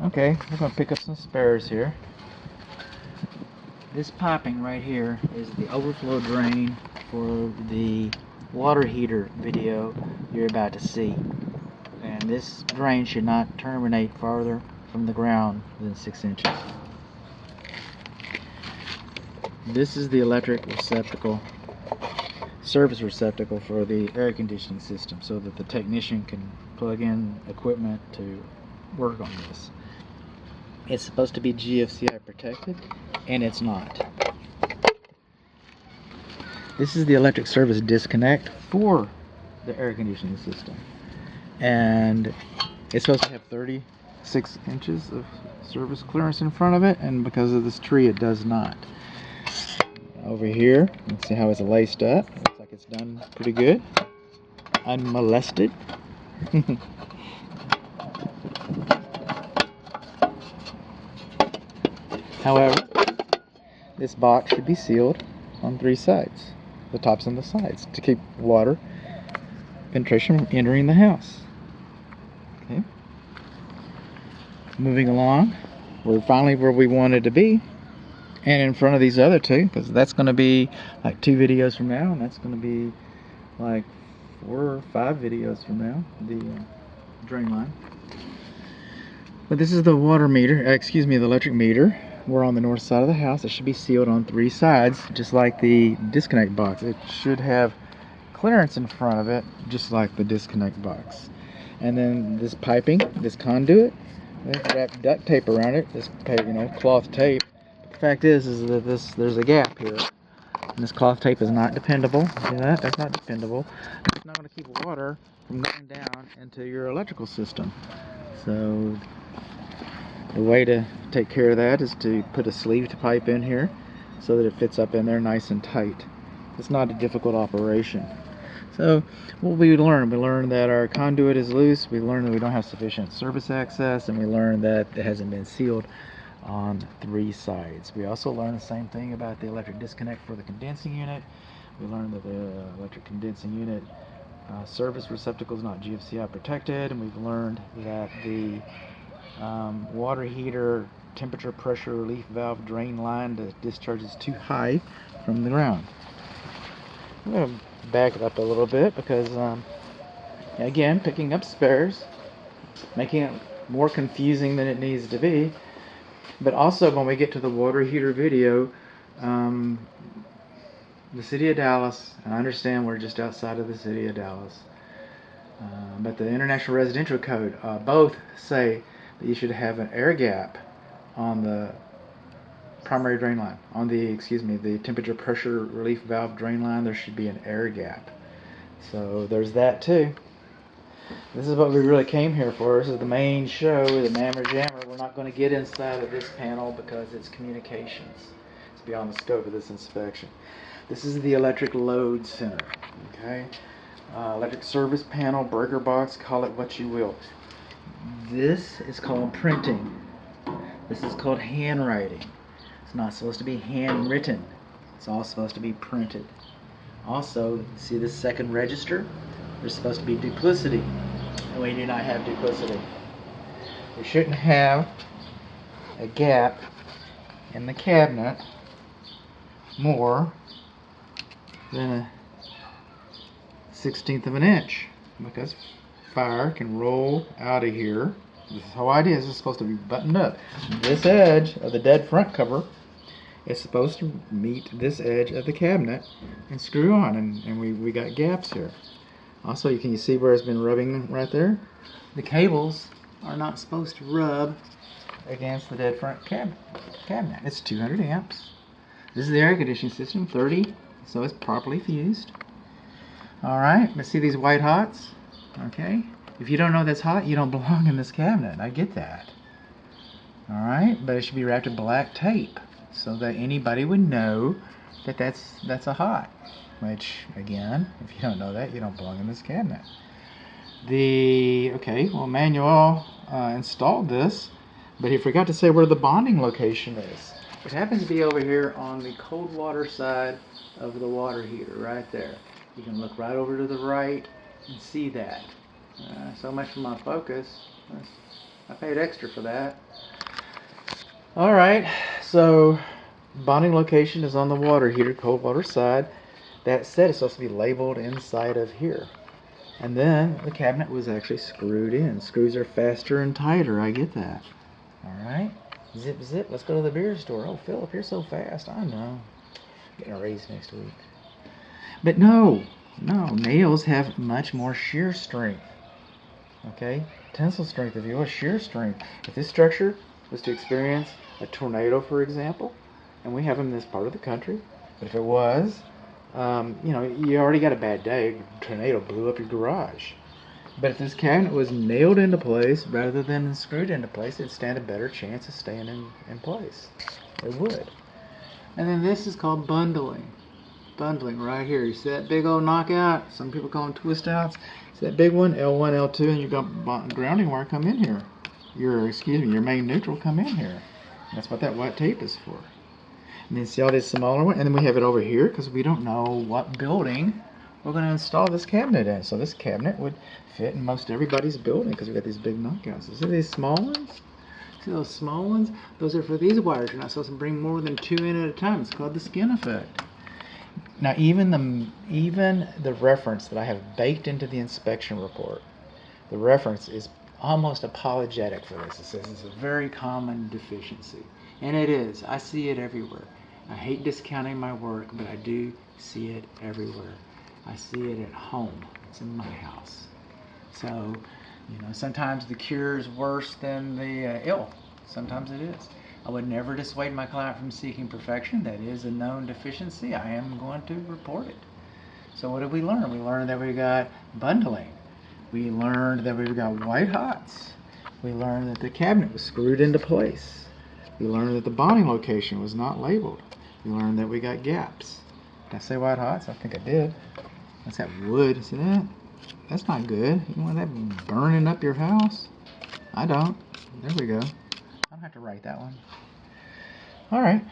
Okay, we're going to pick up some spares here. This piping right here is the overflow drain for the water heater video you're about to see. And this drain should not terminate farther from the ground than 6 inches. This is the electric receptacle, service receptacle for the air conditioning system, so that the technician can plug in equipment to work on this. It's supposed to be GFCI protected, and it's not. This is the electric service disconnect for the air conditioning system, and it's supposed to have 36 inches of service clearance in front of it, and because of this tree it does not. Over here, let's see how it's laced up. Looks like it's done pretty good, unmolested. However, this box should be sealed on 3 sides, the tops and the sides, to keep water penetration from entering the house. Okay. Moving along, we're finally where we wanted to be, and in front of these other two, because that's going to be like 2 videos from now, and that's going to be like 4 or 5 videos from now, the drain line. But this is the water meter, the electric meter. We're on the north side of the house. It should be sealed on 3 sides, just like the disconnect box. It should have clearance in front of it, just like the disconnect box. And then this piping, this conduit, wrap duct tape around it, this cloth tape. But the fact is that there's a gap here, and this cloth tape is not dependable. See that? That's not dependable. It's not going to keep water from going down into your electrical system. So the way to take care of that is to put a sleeved pipe in here so that it fits up in there nice and tight. It's not a difficult operation. So what we learned that our conduit is loose, we learned that we don't have sufficient service access, and we learned that it hasn't been sealed on 3 sides. We also learned the same thing about the electric disconnect for the condensing unit. We learned that the electric condensing unit service receptacle is not GFCI protected, and we've learned that the water heater temperature pressure relief valve drain line that discharges too high from the ground. I'm going to back it up a little bit because again, picking up spares, making it more confusing than it needs to be. But also when we get to the water heater video, the city of Dallas, I understand we're just outside of the city of Dallas, but the International Residential Code both say that you should have an air gap on the primary drain line. On the temperature pressure relief valve drain line, there should be an air gap. So there's that too. This is what we really came here for. This is the main show, the Mammer Jammer. We're not going to get inside of this panel because it's communications. It's beyond the scope of this inspection. This is the electric load center. Okay, electric service panel, breaker box, call it what you will. This is called printing. This is called handwriting. It's not supposed to be handwritten. It's all supposed to be printed. Also, see this second register? There's supposed to be duplicity, and we do not have duplicity. We shouldn't have a gap in the cabinet more than a 1/16 of an inch, because fire can roll out of here. This is the whole idea. This is supposed to be buttoned up. This edge of the dead front cover is supposed to meet this edge of the cabinet and screw on, and we got gaps here. Also, you can see where it's been rubbing right there? The cables are not supposed to rub against the dead front cabinet. It's 200 amps. This is the air conditioning system, 30, so it's properly fused. Alright, let's see these white hots. Okay, if you don't know that's hot, you don't belong in this cabinet. I get that. Alright, but it should be wrapped in black tape so that anybody would know that that's a hot. Which, again, if you don't know that, you don't belong in this cabinet. Manuel installed this, but he forgot to say where the bonding location is. It happens to be over here on the cold water side of the water heater, right there. You can look right over to the right and see that. So much for my focus. I paid extra for that. Alright, so bonding location is on the water heater, cold water side. That said, it's supposed to be labeled inside of here. And then the cabinet was actually screwed in. Screws are faster and tighter, I get that. Alright, zip zip, let's go to the beer store. Oh, Philip, you're so fast. I know. Getting a raise next week. But no, nails have much more shear strength. Okay, tensile strength, if you will, shear strength. If this structure was to experience a tornado, for example, and we have them in this part of the country, but if it was, you already got a bad day. A tornado blew up your garage. But if this cabinet was nailed into place rather than screwed into place, it'd stand a better chance of staying in place. It would. And then this is called bundling. Bundling right here. You see that big old knockout? Some people call them twist outs. See that big one? L1, L2, and you've got grounding wire come in here. Your main neutral come in here. That's what that white tape is for. And then see all these smaller ones? And then we have it over here because we don't know what building we're going to install this cabinet in. So this cabinet would fit in most everybody's building because we've got these big knockouts. See these small ones? See those small ones? Those are for these wires. You're not supposed to bring more than 2 in at a time. It's called the skin effect. Now even the reference that I have baked into the inspection report, the reference is almost apologetic for this. It says it's a very common deficiency. And it is. I see it everywhere. I hate discounting my work, but I do see it everywhere. I see it at home. It's in my house. So, sometimes the cure is worse than the ill. Sometimes it is. I would never dissuade my client from seeking perfection. That is a known deficiency. I am going to report it. So what did we learn? We learned that we got bundling. We learned that we got white hots. We learned that the cabinet was screwed into place. We learned that the bonding location was not labeled. We learned that we got gaps. Did I say white hots? I think I did. That's that wood. See that? That's not good. You want that burning up your house? I don't. There we go. I don't have to write that one. All right.